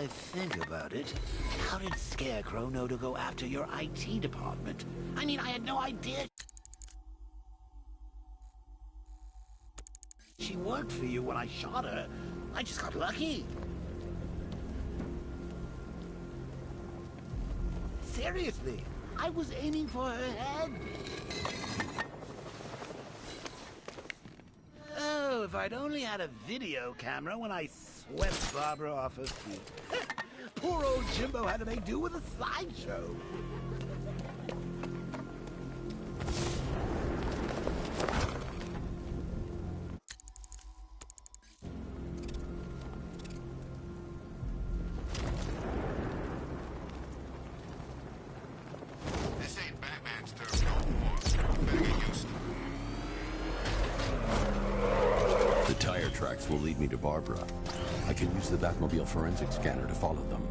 I think about it, how did Scarecrow know to go after your IT department? I mean, I had no idea she worked for you when I shot her. I just got lucky. Seriously, I was aiming for her head. Oh, if I'd only had a video camera when I swept Barbara off her feet. Poor old Jimbo had to make do with a slideshow. This ain't Batman's turf no more. Better get used to it. The tire tracks will lead me to Barbara. I can use the Batmobile forensic scanner to follow them.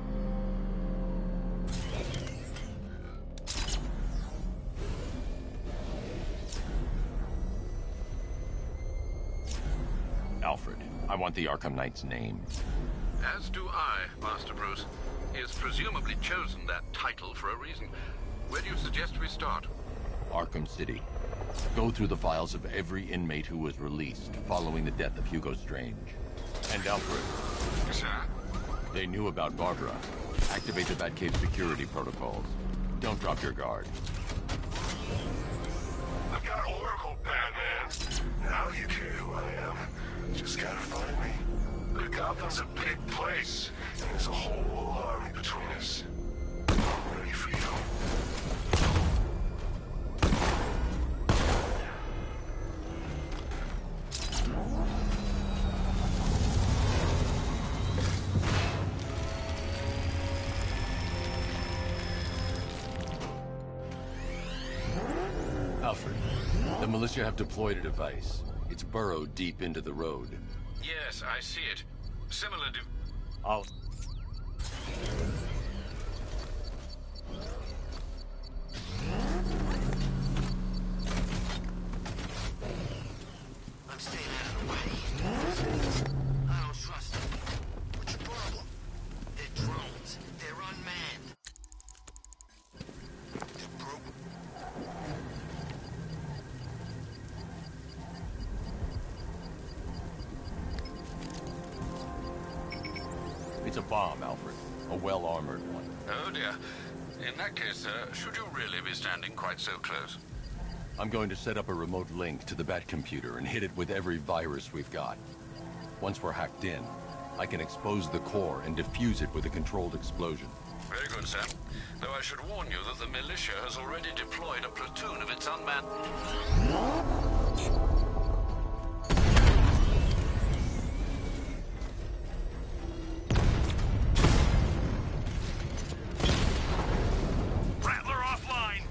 Alfred, I want the Arkham Knight's name. As do I, Master Bruce. He has presumably chosen that title for a reason. Where do you suggest we start? Arkham City. Go through the files of every inmate who was released following the death of Hugo Strange. And Alfred. Sir? They knew about Barbara. Activate the Batcave security protocols. Don't drop your guard. I've got Oracle, Batman. Now you care who I am. Just gotta find me. But Gotham's a big place, and there's a whole army between us. I'm ready for you. Alfred, the militia have deployed a device. It's burrowed deep into the road. Yes, I see it. Similar to... I'll... I'm staying out of the way. I don't trust them. What's your problem? They're drones. They're unmanned. They're broke. It's a bomb, Alfred. A well-armored one. Oh dear. In that case, should you really be standing quite so close? I'm going to set up a remote link to the Bat computer and hit it with every virus we've got. Once we're hacked in, I can expose the core and defuse it with a controlled explosion. Very good, sir. Though I should warn you that the militia has already deployed a platoon of its unmanned... Rattler offline!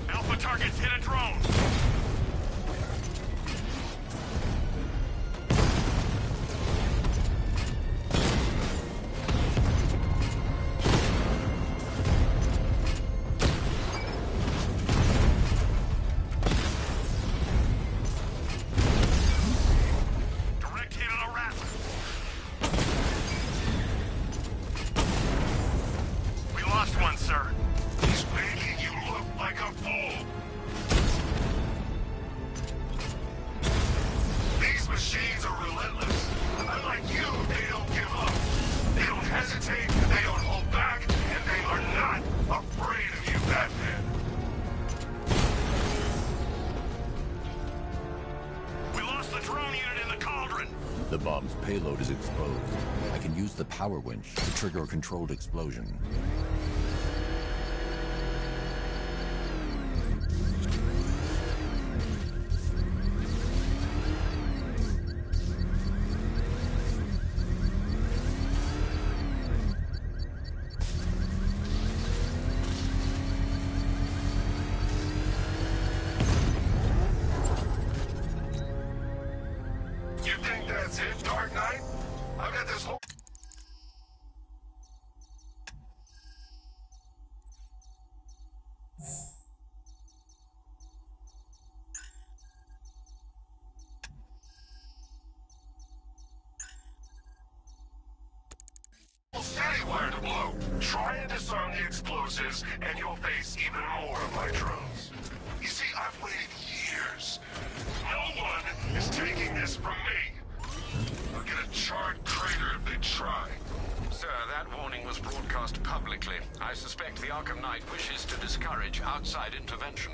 Alpha targets hit a drone! Direct hit on a Rattler. We lost one, sir. He's making you look like a fool. These machines are relentless. Unlike you, they don't give up. They don't hesitate, they don't hold back, and they are not afraid of you, Batman. We lost the drone unit in the cauldron. The bomb's payload is exposed. I can use the power winch to trigger a controlled explosion. You think that's it, Dark Knight? I've got this whole... wire to blow. Try and disarm the explosives, and you'll face even more of my drones. You see, I've waited years. No one is taking this from me. I'll get a charred crater if they try. Sir, that warning was broadcast publicly. I suspect the Arkham Knight wishes to discourage outside intervention.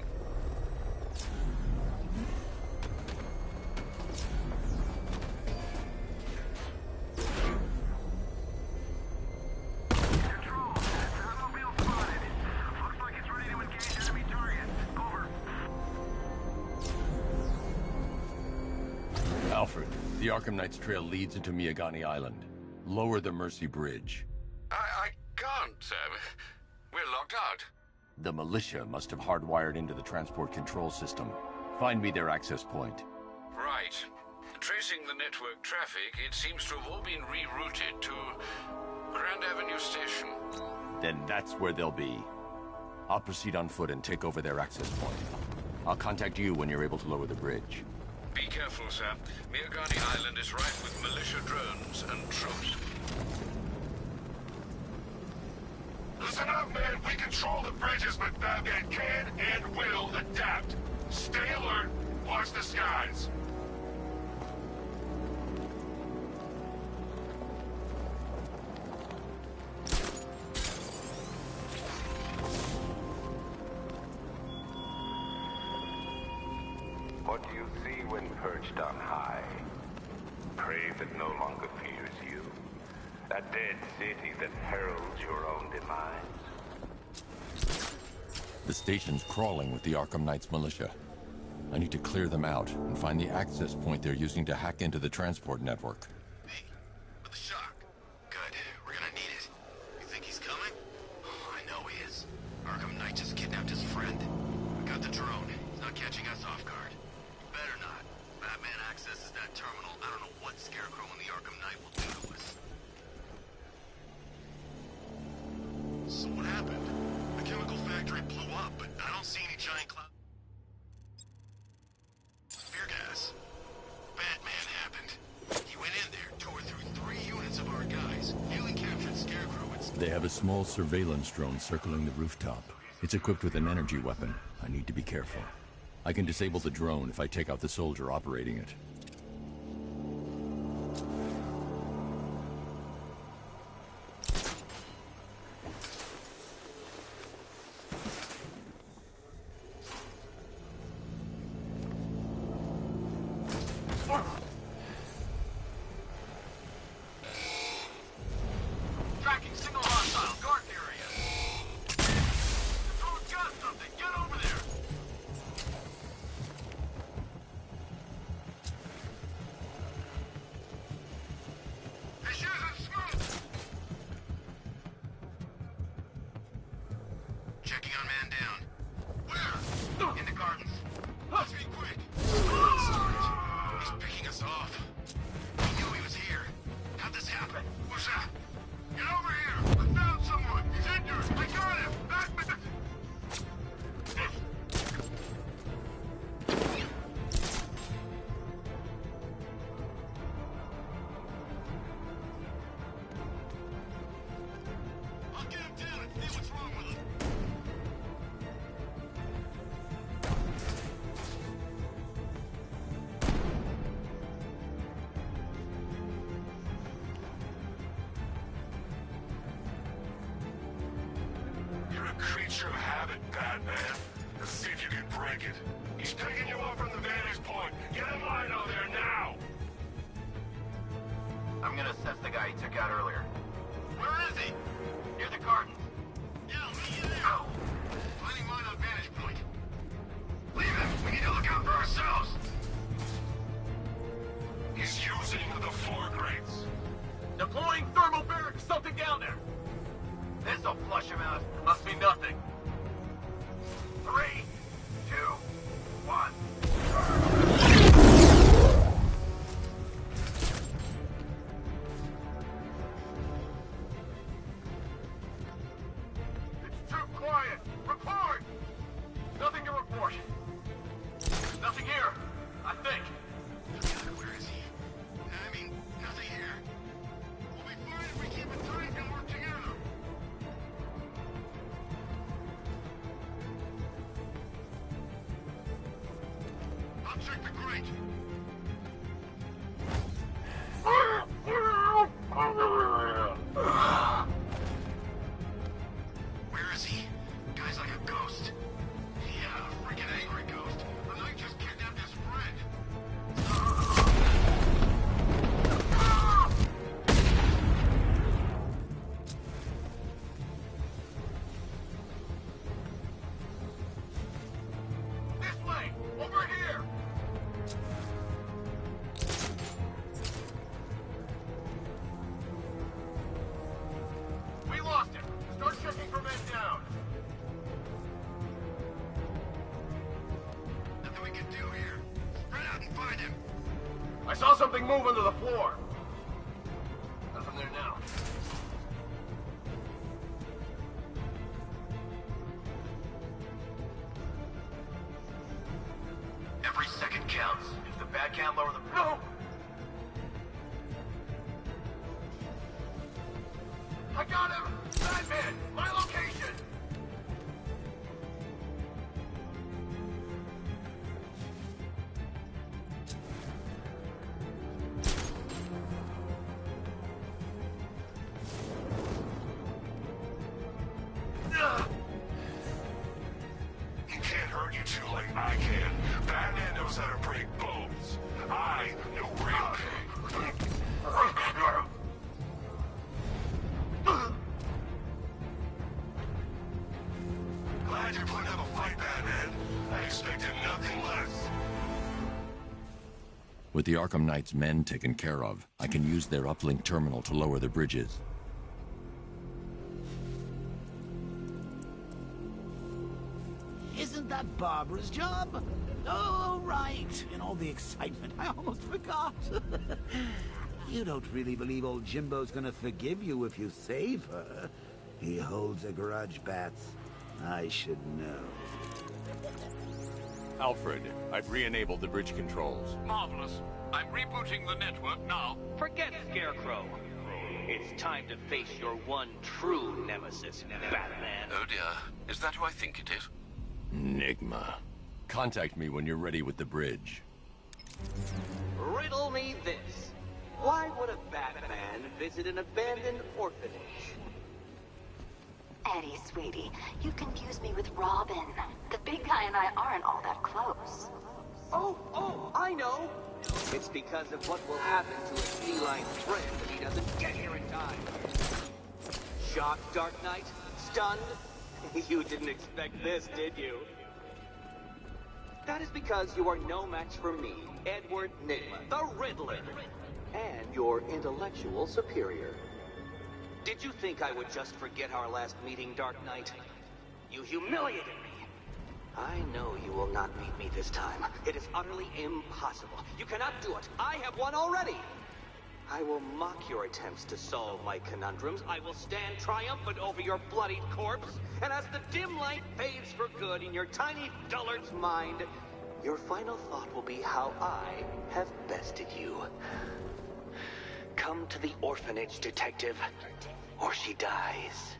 Alfred, the Arkham Knight's trail leads into Miagani Island. Lower the Mercy Bridge. I can't, sir. We're locked out. The militia must have hardwired into the transport control system. Find me their access point. Right. Tracing the network traffic, it seems to have all been rerouted to Grand Avenue Station. Then that's where they'll be. I'll proceed on foot and take over their access point. I'll contact you when you're able to lower the bridge. Be careful, sir. Miagani Island is rife with militia drones and troops. Listen up, man. We control the bridges, but Batman can and will adapt. Stay alert. Watch the skies. What do you see when perched on high? Prey that no longer fears you. A dead city that heralds your own demise. The station's crawling with the Arkham Knight's militia. I need to clear them out and find the access point they're using to hack into the transport network. Me? With a shock. Good. We're gonna need it. You think he's coming? Oh, I know he is. Arkham Knight just kidnapped his friend. We got the drone. He's not catching us off guard. Better not. Batman accesses that terminal. I don't know what Scarecrow and the Arkham Knight will do to us. So what happened? The chemical factory blew up, but I don't see any giant cloud. Fear gas. Batman happened. He went in there, tore through 3 units of our guys, nearly captured Scarecrow. They have a small surveillance drone circling the rooftop. It's equipped with an energy weapon. I need to be careful. I can disable the drone if I take out the soldier operating it. Tracking single hostile, guard area. The drone's got something. Get over there. He's using smoke. Checking on man down. Where? In the gardens. Let's be quick. Started. He's picking us off. He knew he was here. How'd this happen? What's that? Get over here! I found someone! He's injured! I got him! Back with the... I'll get him down and see what's wrong with him. You're a creature of habit, Batman. Let's see if you can break it. He's picking you up from the vantage point. Get in line out there now! I'm gonna assess the guy he took out earlier. Where is he? Near the gardens. Yeah, meet you there. Finding mine on vantage point. Leave him! We need to look out for ourselves! He's using the floor grates. Deploying thermal barracks, something down there! This'll flush him out. Must be nothing. 3, 2, 1. It's too quiet. Report! Nothing to report. Nothing here, I think. Where is he? I mean, nothing here. We'll be fine if we keep it tight and work together. check the grate. Where is he? Guy's like a ghost. Yeah, a freaking angry ghost. The knight just kidnapped his friend. This way! Over here! We lost him. Start checking for men down. Nothing we can do here. Spread out and find him. I saw something move under the floor. Nothing there now. Every second counts. If the bat can't lower the... No! I got him! Batman! My location! He can't hurt you two like I can. Batman knows how to break bones. I know real pain. Glad you're putting up a fight, Batman. I expected nothing less. With the Arkham Knight's men taken care of, I can use their uplink terminal to lower the bridges. Isn't that Barbara's job? Oh, right. In all the excitement, I almost forgot. You don't really believe old Jimbo's gonna forgive you if you save her. He holds a grudge, Bats. I should know. Alfred, I've re-enabled the bridge controls. Marvelous. I'm rebooting the network now. Forget Scarecrow. It's time to face your one true nemesis, Batman. Oh dear. Is that who I think it is? Enigma. Contact me when you're ready with the bridge. Riddle me this. Why would a Batman visit an abandoned orphanage? Eddie, sweetie, you confused me with Robin. The big guy and I aren't all that close. Oh, I know! It's because of what will happen to a feline friend if he doesn't get here in time. Shocked, Dark Knight? Stunned? You didn't expect this, did you? That is because you are no match for me, Edward Nygma, the Riddler, and your intellectual superior. Did you think I would just forget our last meeting, Dark Knight? You humiliated me. I know you will not beat me this time. It is utterly impossible. You cannot do it. I have won already. I will mock your attempts to solve my conundrums. I will stand triumphant over your bloodied corpse. And as the dim light fades for good in your tiny dullard's mind, your final thought will be how I have bested you. Come to the orphanage, detective, or she dies.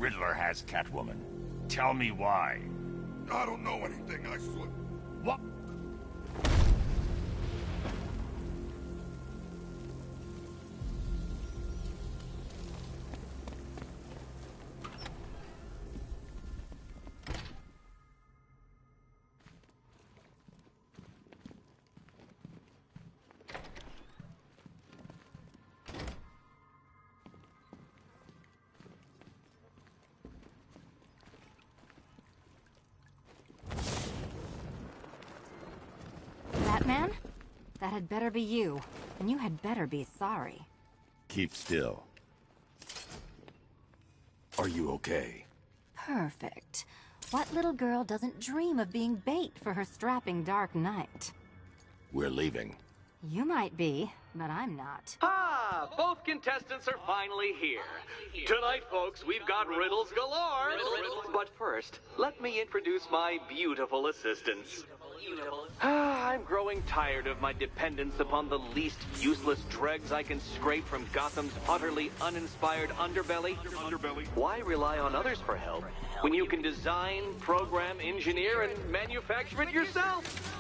Riddler has Catwoman. Tell me why. I don't know anything, I swear. What? Batman? That had better be you. And you had better be sorry. Keep still. Are you okay? Perfect. What little girl doesn't dream of being bait for her strapping Dark Knight? We're leaving. You might be, but I'm not. Ah, both contestants are finally here. Tonight, folks, we've got riddles galore. But first, let me introduce my beautiful assistants. I'm growing tired of my dependence upon the least useless dregs I can scrape from Gotham's utterly uninspired underbelly. Why rely on others for help when you can design, program, engineer, and manufacture it yourself?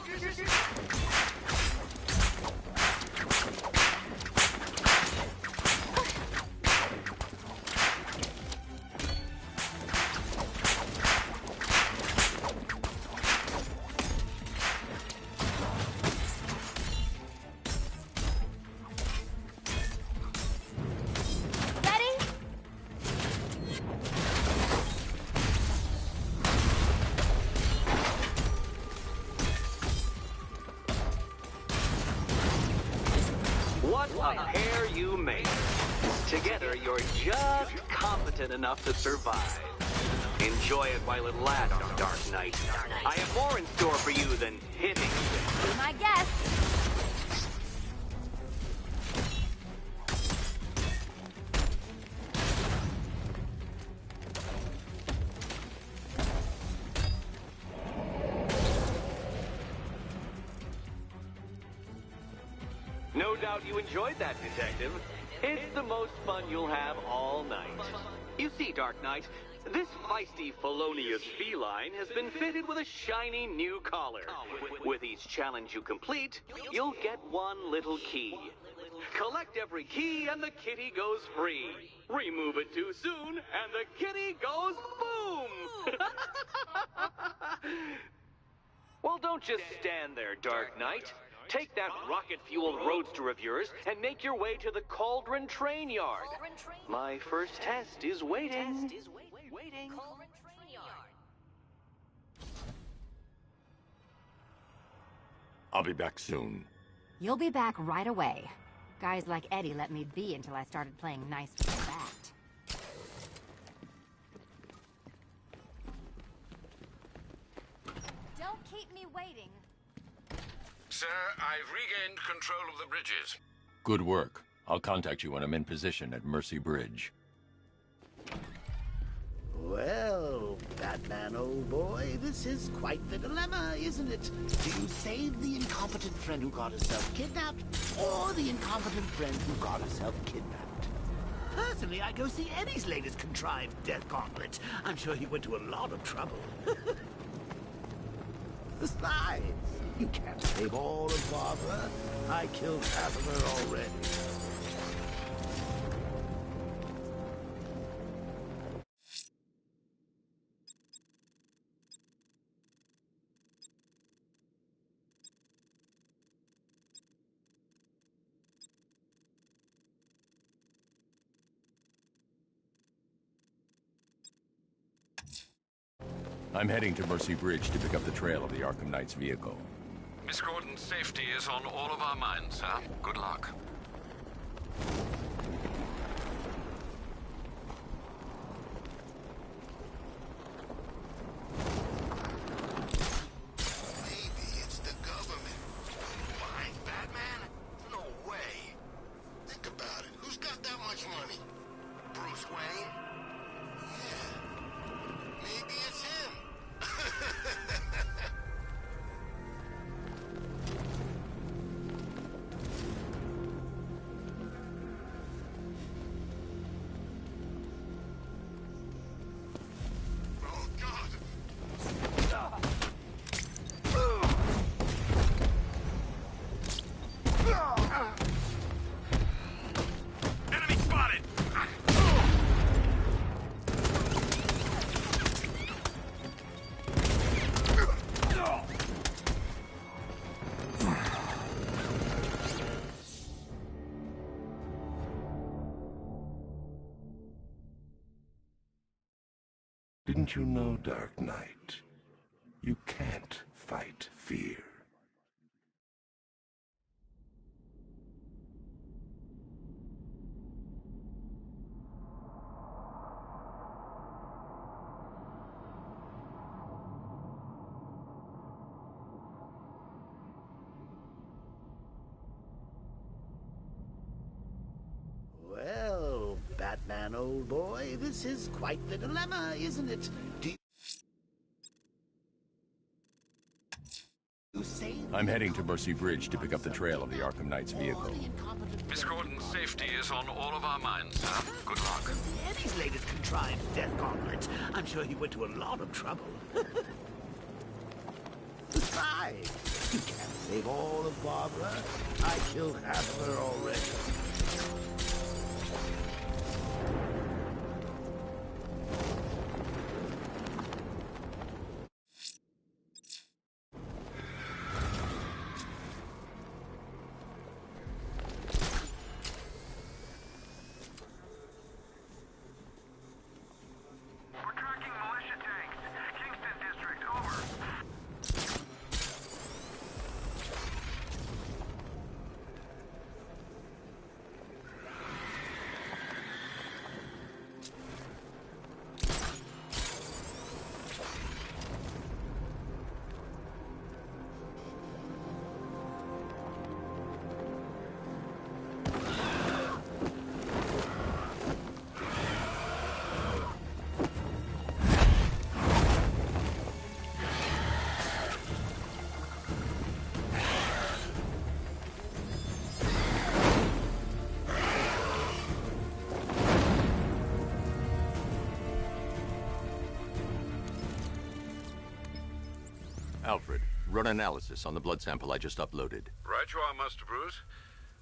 What a pair you make. Together, you're just competent enough to survive. Enjoy it while it lasts, Dark Knight. I have more in store for you than hitting. Be my guest. No doubt you enjoyed that, Detective. It's the most fun you'll have all night. You see, Dark Knight, this feisty, felonious feline has been fitted with a shiny new collar. With each challenge you complete, you'll get one little key. Collect every key and the kitty goes free. Remove it too soon and the kitty goes boom! Well, don't just stand there, Dark Knight. Take that rocket-fueled roadster of yours and make your way to the Cauldron Train Yard. My first test is waiting. I'll be back soon. You'll be back right away. Guys like Eddie let me be until I started playing nice with the Bat. Don't keep me waiting. Sir, I've regained control of the bridges. Good work. I'll contact you when I'm in position at Mercy Bridge. Well, Batman, old boy, this is quite the dilemma, isn't it? Do you save the incompetent friend who got herself kidnapped, or the incompetent friend who got herself kidnapped? Personally, I'd go see Eddie's latest contrived death gauntlet. I'm sure he went to a lot of trouble. Besides, you can't save all of Barbara. I killed half of her already. I'm heading to Mercy Bridge to pick up the trail of the Arkham Knight's vehicle. Miss Gordon's safety is on all of our minds, sir. Good luck. Maybe it's the government. Behind Batman? No way. Think about it. Who's got that much money? Bruce Wayne? Yeah. Maybe it's him. Didn't you know, Dark Knight? You can't fight fear. Well, Batman, old boy, this is quite the dilemma, isn't it? Do you say... I'm heading to Mercy Bridge to pick up the trail of the Arkham Knight's vehicle. Miss Gordon's safety is on all of our minds, sir. Good luck. Eddie's latest contrived death gauntlet. I'm sure he went to a lot of trouble. Besides, you can't save all of Barbara. I killed half of her already. Alfred, run analysis on the blood sample I just uploaded. Right you are, Master Bruce.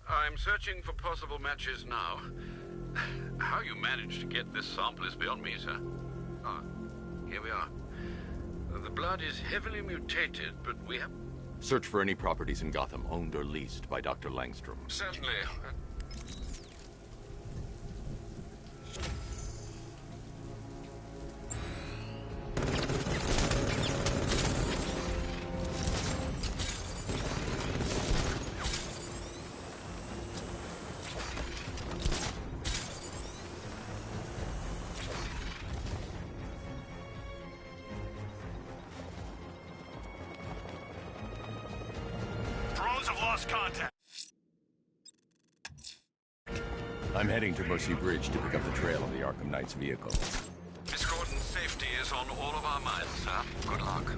I'm searching for possible matches now. How you managed to get this sample is beyond me, sir. Ah, here we are. The blood is heavily mutated, but we have... Search for any properties in Gotham owned or leased by Dr. Langstrom. Certainly. Contact. I'm heading to Mercy Bridge to pick up the trail of the Arkham Knight's vehicle. Miss Gordon's safety is on all of our minds, sir. Good luck.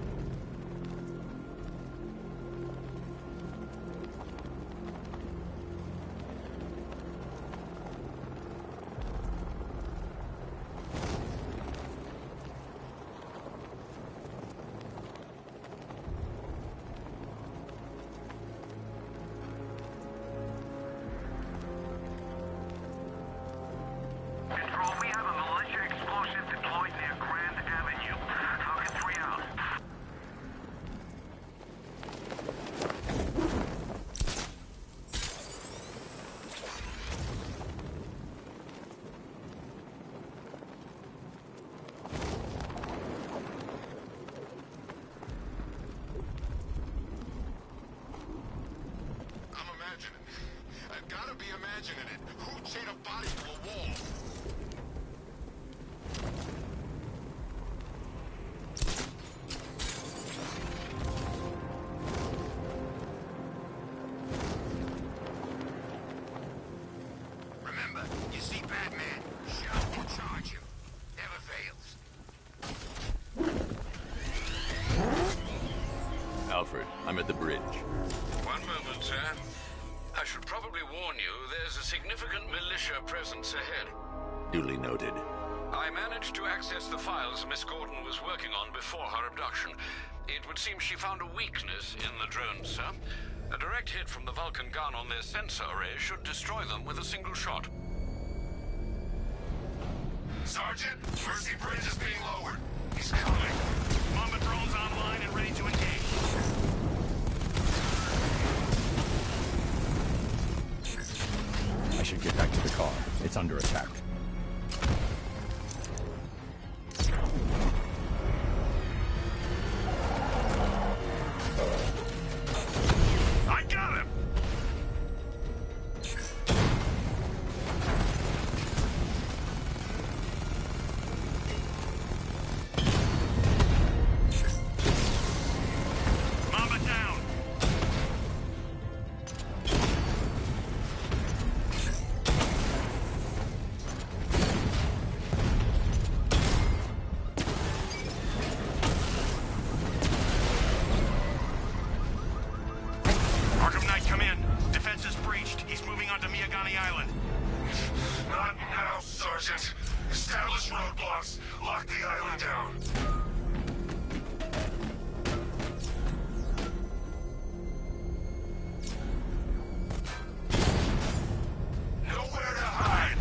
Imagining it. Who chained a body to a wall? Remember, you see Batman, shout and charge him. Never fails. Alfred, I'm at the bridge. One moment, sir. I should probably warn you, there's a significant militia presence ahead. Duly noted. I managed to access the files Miss Gordon was working on before her abduction. It would seem she found a weakness in the drones, sir. A direct hit from the Vulcan gun on their sensor array should destroy them with a single shot. Sergeant, Mercy Bridge is being lowered. He's coming. Mamba drones online and ready to engage. I should get back to the car. It's under attack. He's moving onto Miyagani Island. Not now, Sergeant. Establish roadblocks. Lock the island down. Nowhere to hide.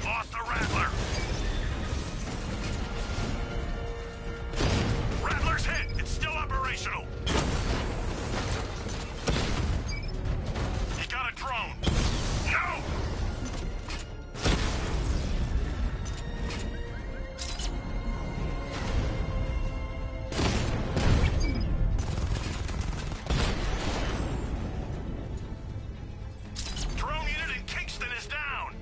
Lost the Rattler. Rattler's hit. It's still operational. He got a drone. No! Drone unit in Kingston is down.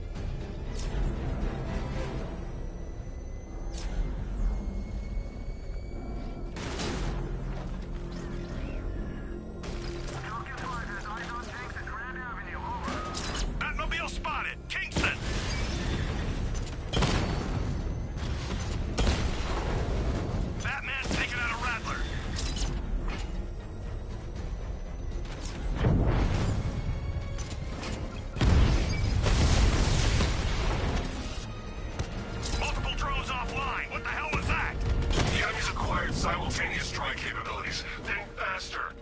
Batmobile spotted. Kingston. Batman's taking out a Rattler. Multiple drones offline. What the hell was that? The enemy's acquired simultaneous strike capabilities. Think faster.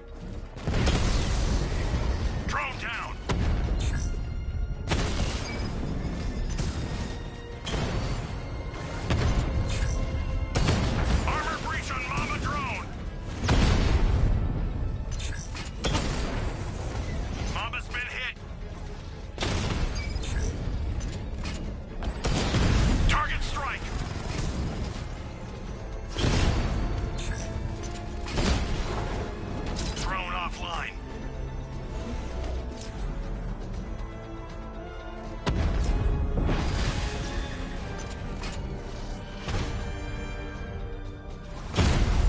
Drone down. Armor breach on Mama drone. Mama's been hit. Target strike. Drone offline.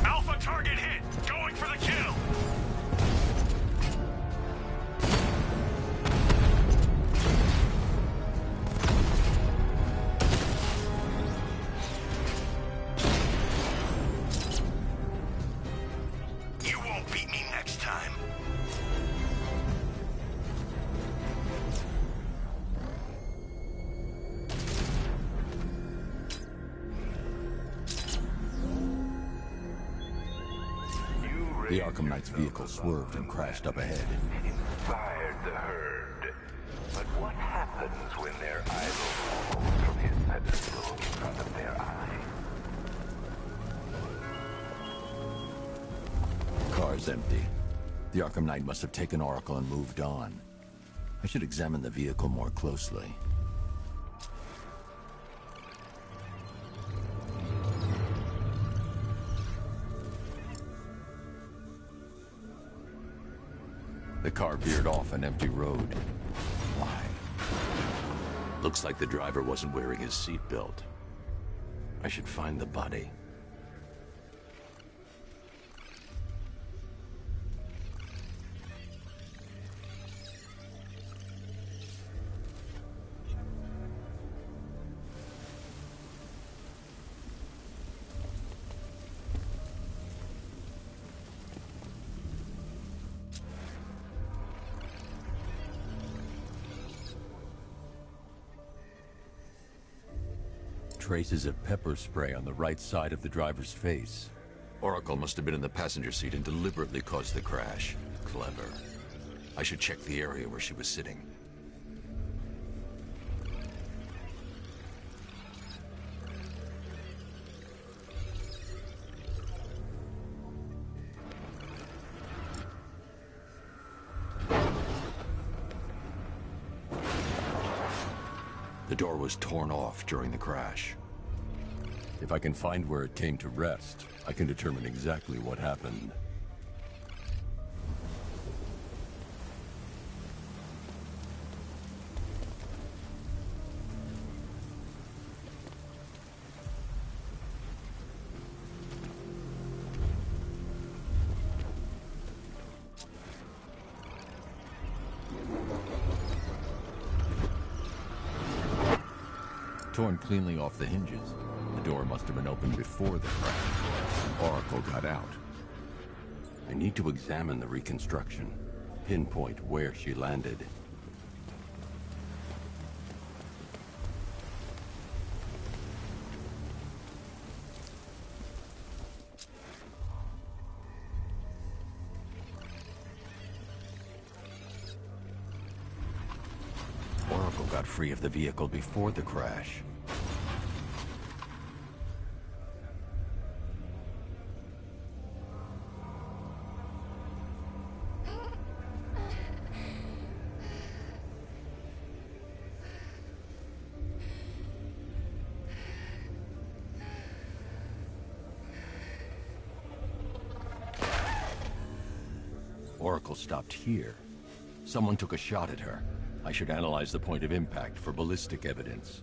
Alpha target hit. Going for the kill. You won't beat me next time. The Arkham Knight's vehicle swerved and crashed up ahead. Inspired the herd. But what happens when their idol falls from his pedestal in front of their eyes? Car's empty. The Arkham Knight must have taken Oracle and moved on. I should examine the vehicle more closely. The car veered off an empty road. Why? Looks like the driver wasn't wearing his seatbelt. I should find the body. Traces of pepper spray on the right side of the driver's face. Oracle must have been in the passenger seat and deliberately caused the crash. Clever. I should check the area where she was sitting. The door was torn off during the crash. If I can find where it came to rest, I can determine exactly what happened. torn cleanly off the hinges. The door must have been opened before the crash. Oracle got out. I need to examine the reconstruction, pinpoint where she landed. Oracle got free of the vehicle before the crash. Oracle stopped here. Someone took a shot at her. I should analyze the point of impact for ballistic evidence.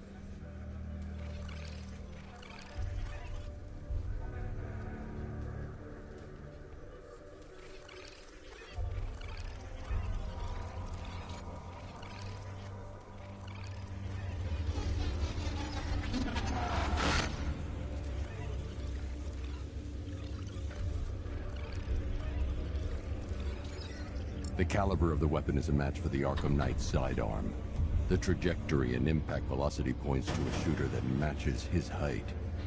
The caliber of the weapon is a match for the Arkham Knight's sidearm. The trajectory and impact velocity points to a shooter that matches his height.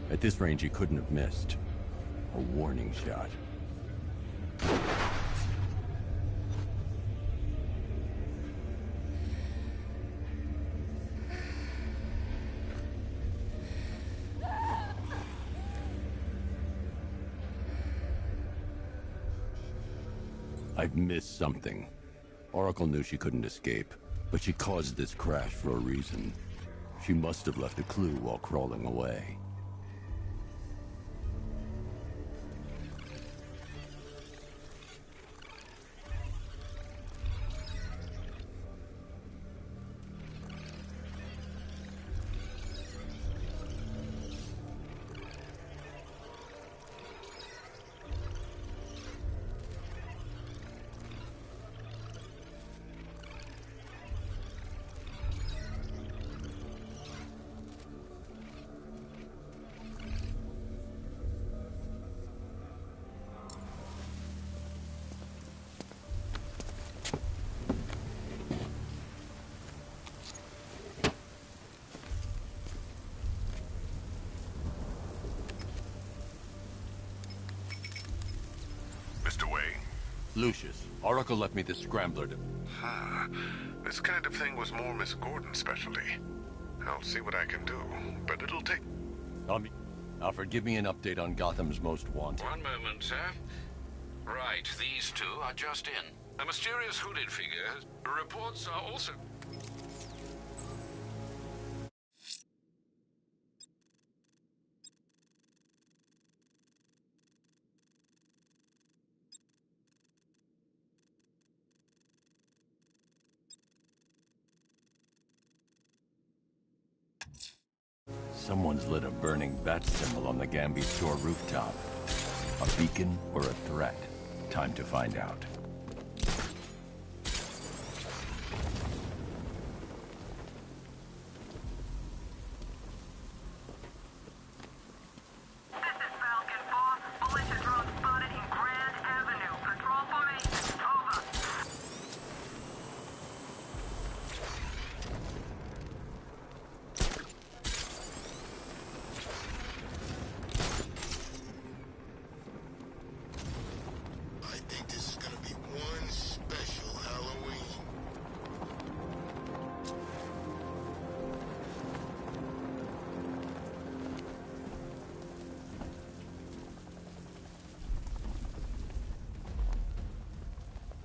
At this range, he couldn't have missed. A warning shot. I've missed something. Oracle knew she couldn't escape, but she caused this crash for a reason. She must have left a clue while crawling away. Mr. Wayne? Lucius, Oracle left me the scrambler to... This kind of thing was more Miss Gordon's specialty. I'll see what I can do, but it'll take... Now forgive me an update on Gotham's Most Wanted. One moment, sir. Right, these two are just in. A mysterious hooded figure. Reports are also... Someone's lit a burning bat symbol on the Gamby store rooftop. A beacon or a threat? Time to find out.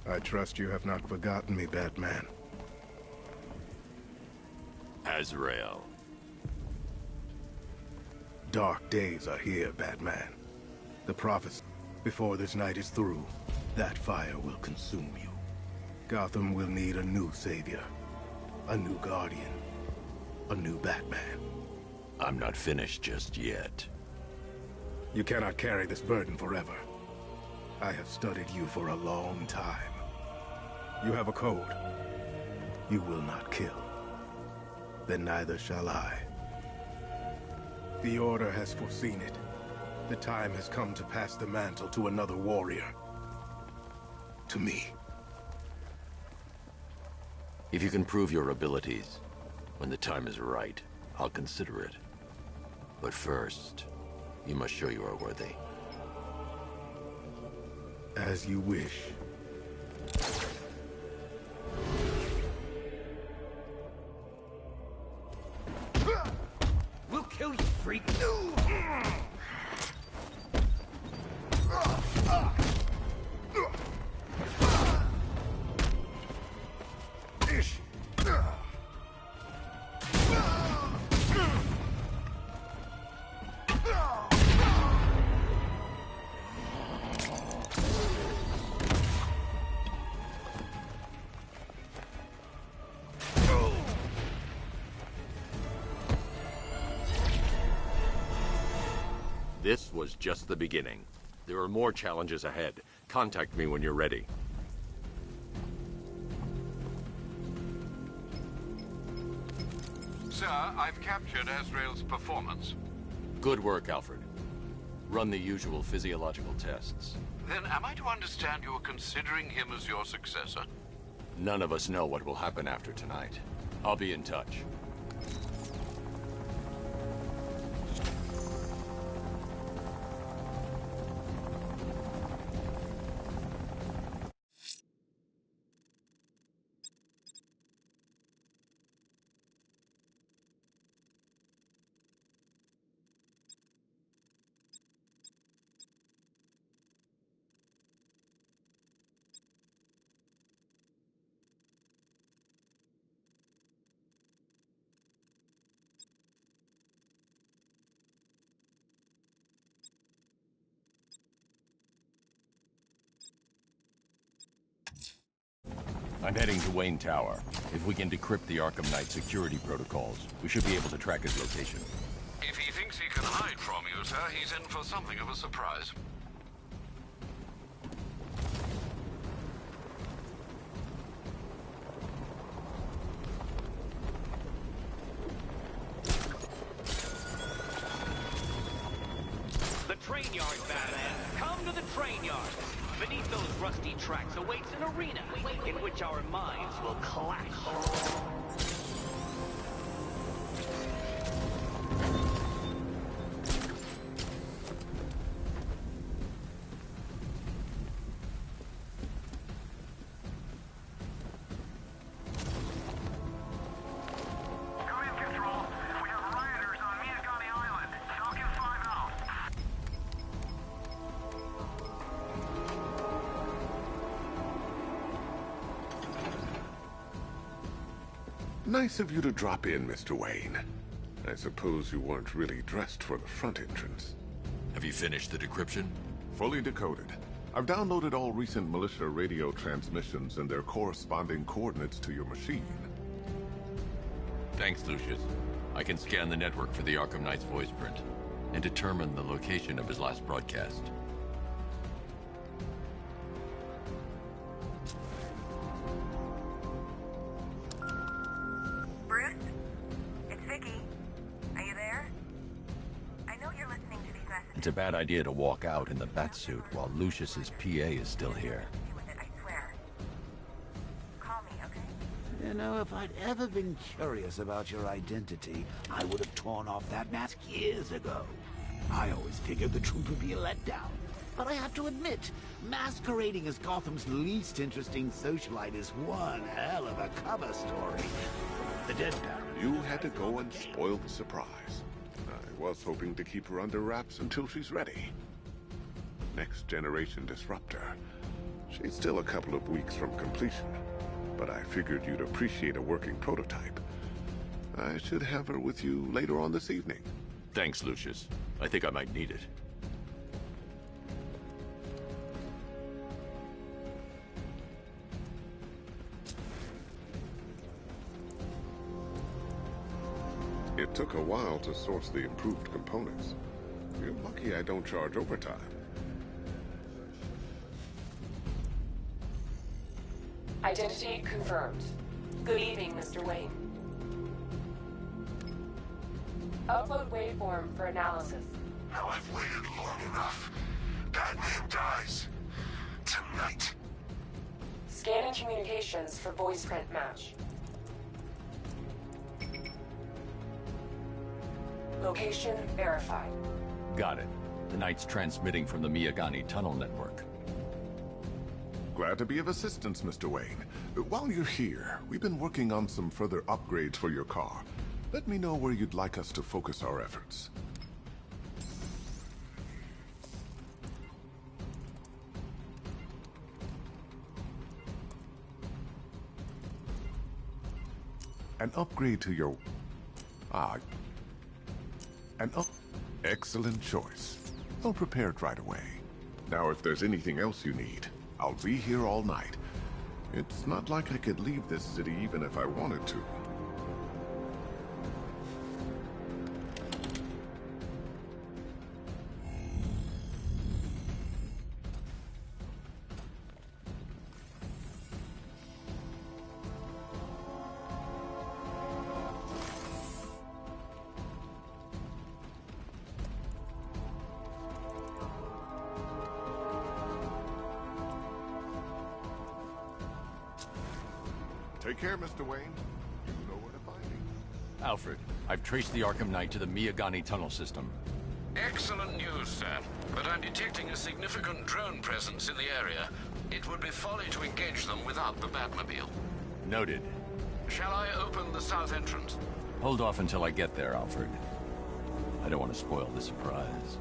I trust you have not forgotten me, Batman. Azrael. Dark days are here, Batman. The prophecy. Before this night is through, that fire will consume you. Gotham will need a new savior. A new guardian. A new Batman. I'm not finished just yet. You cannot carry this burden forever. I have studied you for a long time. You have a code. You will not kill. Then neither shall I. The Order has foreseen it. The time has come to pass the mantle to another warrior. To me. If you can prove your abilities, when the time is right, I'll consider it. But first, you must show you are worthy. As you wish. We'll kill you, freak! This was just the beginning. There are more challenges ahead. Contact me when you're ready. Sir, I've captured Azrael's performance. Good work, Alfred. Run the usual physiological tests. Then am I to understand you're considering him as your successor? None of us know what will happen after tonight. I'll be in touch. I'm heading to Wayne Tower. If we can decrypt the Arkham Knight security protocols, we should be able to track his location. If he thinks he can hide from you, sir, he's in for something of a surprise. The train yard, Batman! Come to the train yard! Beneath those rusty tracks awaits an arena in which our minds will clash. Nice of you to drop in, Mr. Wayne. I suppose you weren't really dressed for the front entrance. Have you finished the decryption? Fully decoded. I've downloaded all recent militia radio transmissions and their corresponding coordinates to your machine. Thanks, Lucius. I can scan the network for the Arkham Knight's voice print and determine the location of his last broadcast. It's a bad idea to walk out in the Batsuit while Lucius's PA is still here. You know, if I'd ever been curious about your identity, I would have torn off that mask years ago. I always figured the truth would be a letdown. But I have to admit, masquerading as Gotham's least interesting socialite is one hell of a cover story. The dead Baron. You had to go and spoil the surprise. I was hoping to keep her under wraps until she's ready. Next generation disruptor. She's still a couple of weeks from completion, but I figured you'd appreciate a working prototype. I should have her with you later on this evening. Thanks, Lucius. I think I might need it. It took a while to source the improved components. You're lucky I don't charge overtime. Identity confirmed. Good evening, Mr. Wayne. Upload waveform for analysis. Now I've waited long enough. Batman dies. Tonight. Scanning communications for voice print match. Location verified. Got it. The Knight's transmitting from the Miyagani tunnel network. Glad to be of assistance, Mr. Wayne. While you're here, we've been working on some further upgrades for your car. Let me know where you'd like us to focus our efforts. An upgrade to your... Excellent choice. I'll prepare it right away. Now, if there's anything else you need, I'll be here all night. It's not like I could leave this city even if I wanted to. Take care, Mr. Wayne. You know where to find me. Alfred, I've traced the Arkham Knight to the Miyagani tunnel system. Excellent news, sir. But I'm detecting a significant drone presence in the area. It would be folly to engage them without the Batmobile. Noted. Shall I open the south entrance? Hold off until I get there, Alfred. I don't want to spoil the surprise.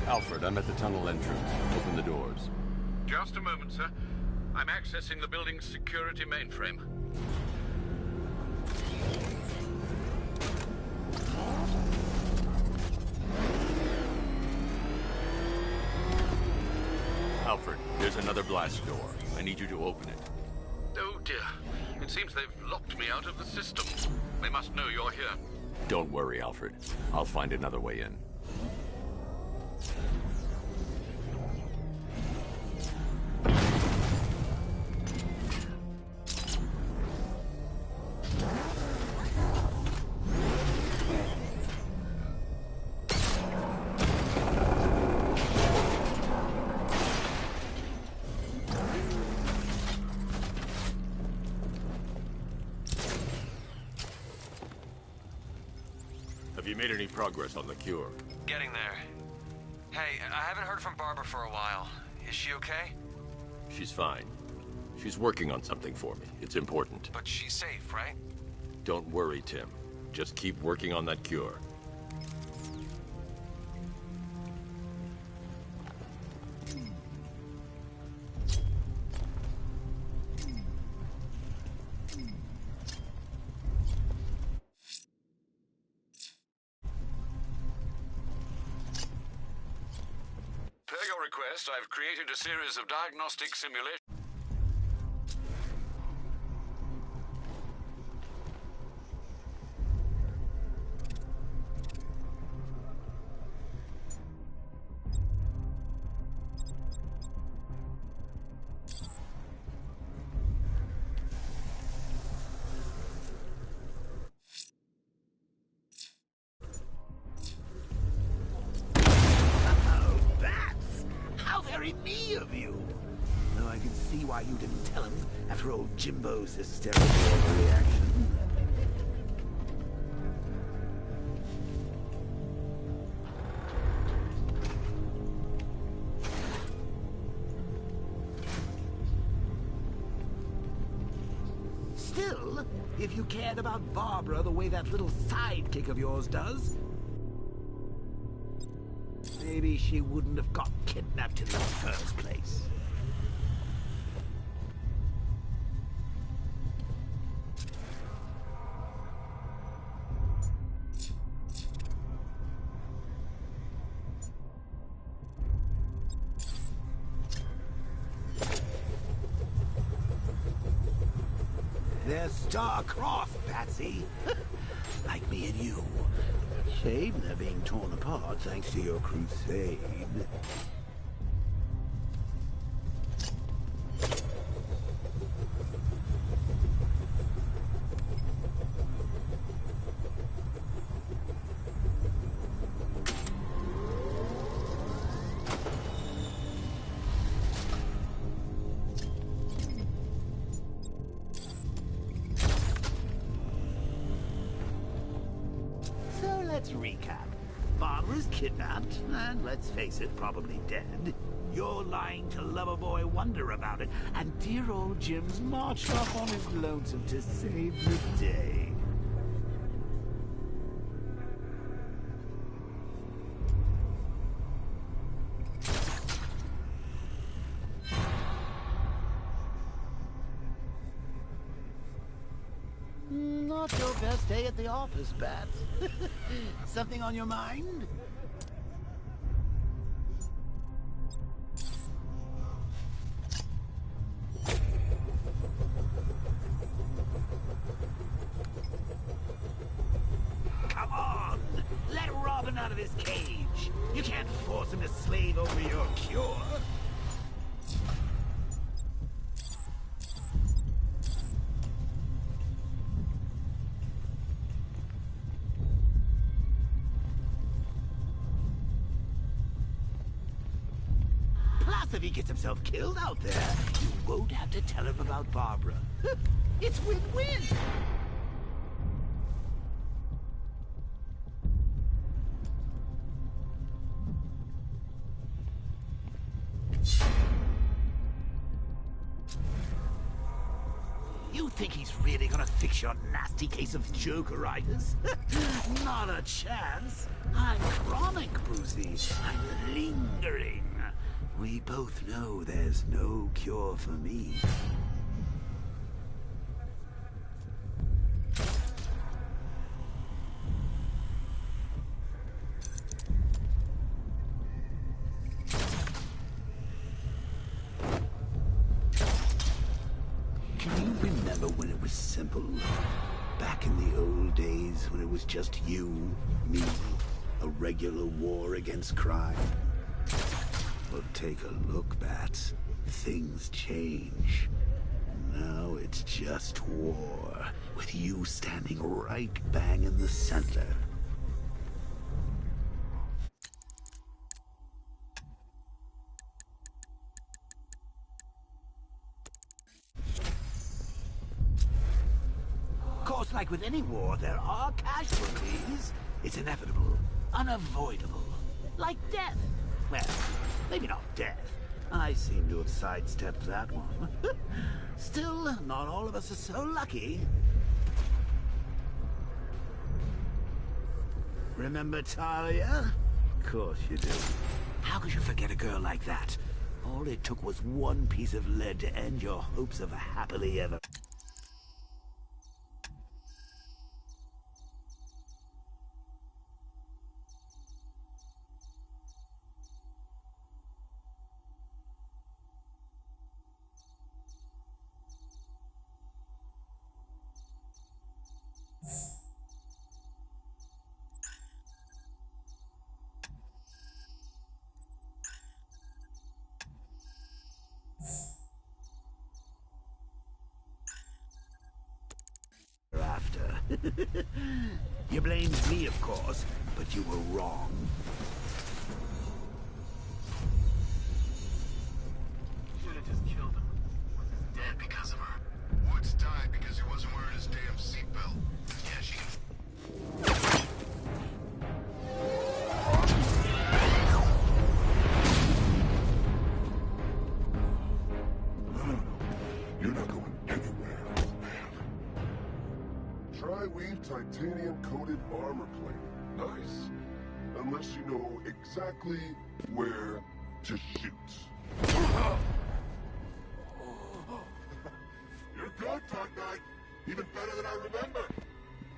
Alfred, I'm at the tunnel entrance. Open the doors. Just a moment, sir. I'm accessing the building's security mainframe. Alfred, there's another blast door. I need you to open it. Oh dear. It seems they've locked me out of the system. They must know you're here. Don't worry, Alfred. I'll find another way in. Have you made any progress on the cure? Getting there. Hey, I haven't heard from Barbara for a while. Is she okay? She's fine. She's working on something for me. It's important. But she's safe, right? Don't worry, Tim. Just keep working on that cure. request, I've created a series of diagnostic simulations. Me of you. Though I can see why you didn't tell him after old Jimbo's hysterical overreaction. Still, if you cared about Barbara the way that little sidekick of yours does, maybe she wouldn't have got kidnapped in the first place. They're star-crossed, Patsy. Like me and you. Shame they're being torn apart thanks to your crusade. Let's recap. Barbara's kidnapped, and let's face it, probably dead. You're lying to Loverboy Wonder about it, and dear old Jim's marched off on his lonesome to save the day. Not your best day at the office, Bats. Something on your mind? Come on! Let Robin out of his cage! You can't force him to slave over your cure! If he gets himself killed out there, you won't have to tell him about Barbara. It's win-win! You think he's really gonna fix your nasty case of Jokeritis? Not a chance. I'm chronic, Brucey. I'm lingering. We both know there's no cure for me. Can you remember when it was simple? Back in the old days when it was just you, me, a regular war against crime? Well, take a look, Bats. Things change. Now it's just war, with you standing right bang in the center. Of course, like with any war, there are casualties. It's inevitable, unavoidable, like death. Well, maybe not death. I seem to have sidestepped that one. Still, not all of us are so lucky. Remember Talia? Of course you do. How could you forget a girl like that? All it took was one piece of lead to end your hopes of a happily ever... You blamed me, of course, but you were wrong. Should have just killed him. Dead because of her. Woods died because he wasn't wearing his damn seatbelt. Yeah, she... You're not going anywhere, man. Tri-weave titanium-coated armor plate. Nice. Unless you know exactly where to shoot. You're good, Dark Knight. Even better than I remember.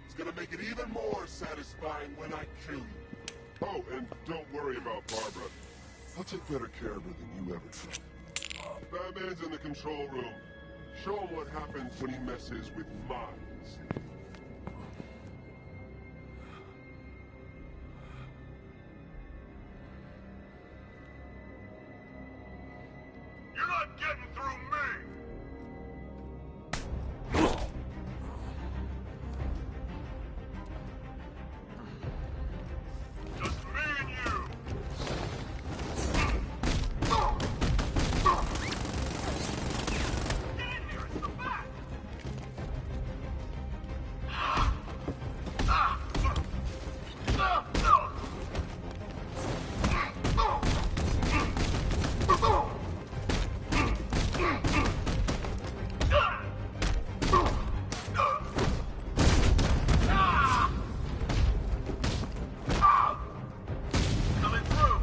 It's gonna make it even more satisfying when I kill you. Oh, and don't worry about Barbara. I'll take better care of her than you ever did. Batman's in the control room. Show him what happens when he messes with minds. You're not getting through me! Just me and you! Get in here! It's the back! Coming through!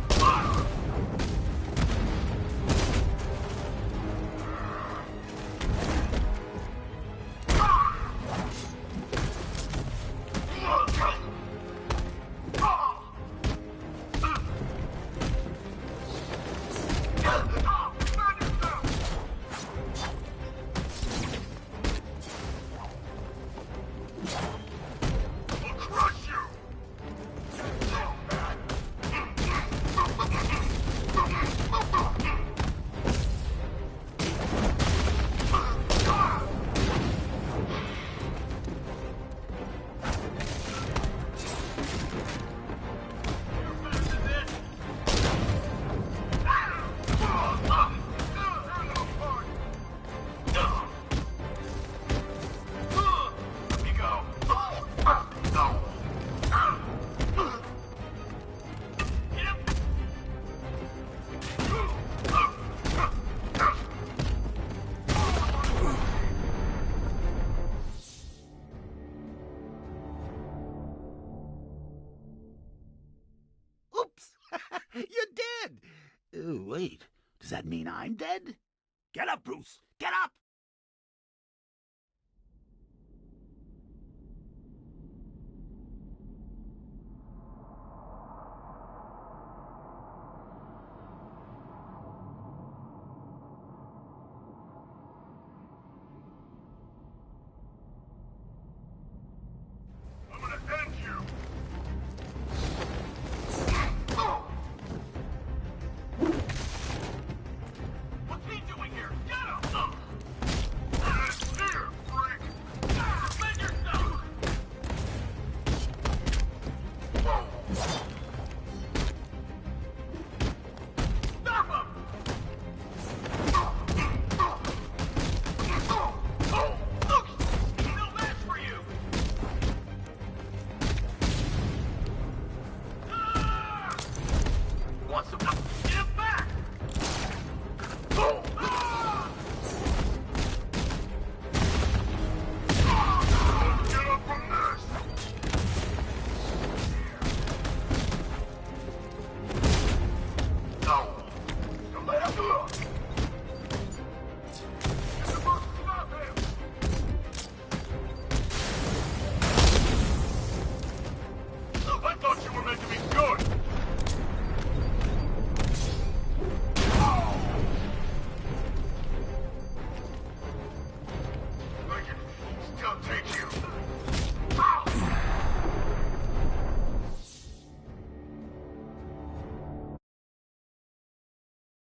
We'll crush you! Oops! You're dead! Oh, wait. Does that mean I'm dead? Get up, Bruce! Get